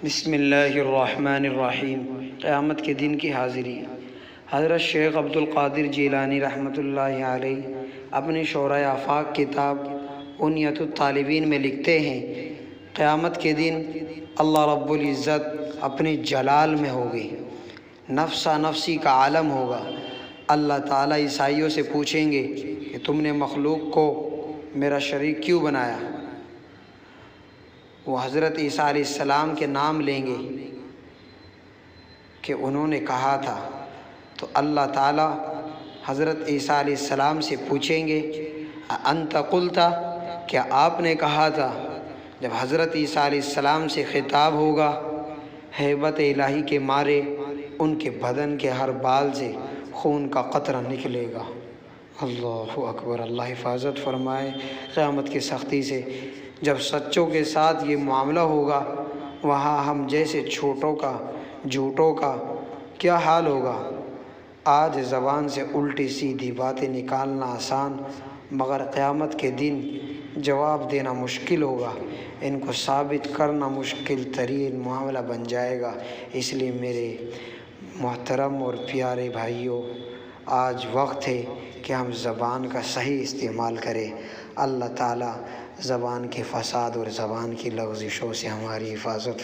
بسم اللہ الرحمن الرحیم۔ قیامت کے دن کی حاضری۔ حضرت شیخ عبد القادر جیلانی رحمۃ اللہ علیہ اپنی شورۂ آفاق کتاب انیت الطالبین میں لکھتے ہیں، قیامت کے دن اللہ رب العزت اپنے جلال میں ہوگی، نفسا نفسی کا عالم ہوگا۔ اللہ تعالیٰ عیسائیوں سے پوچھیں گے کہ تم نے مخلوق کو میرا شریک کیوں بنایا؟ وہ حضرت عیسیٰ علیہ السلام کے نام لیں گے کہ انہوں نے کہا تھا، تو اللہ تعالیٰ حضرت عیسیٰ علیہ السلام سے پوچھیں گے انت قلت، کیا آپ نے کہا تھا؟ جب حضرت عیسیٰ علیہ السلام سے خطاب ہوگا، ہیبت الہی کے مارے ان کے بدن کے ہر بال سے خون کا قطرہ نکلے گا۔ اللہ اکبر، اللہ حفاظت فرمائے قیامت کی سختی سے۔ جب سچوں کے ساتھ یہ معاملہ ہوگا، وہاں ہم جیسے چھوٹوں کا جھوٹوں کا کیا حال ہوگا؟ آج زبان سے الٹی سیدھی باتیں نکالنا آسان، مگر قیامت کے دن جواب دینا مشکل ہوگا، ان کو ثابت کرنا مشکل ترین معاملہ بن جائے گا۔ اس لیے میرے محترم اور پیارے بھائیوں، آج وقت ہے کہ ہم زبان کا صحیح استعمال کریں۔ اللہ تعالیٰ زبان کے فساد اور زبان کی لغزشوں سے ہماری حفاظت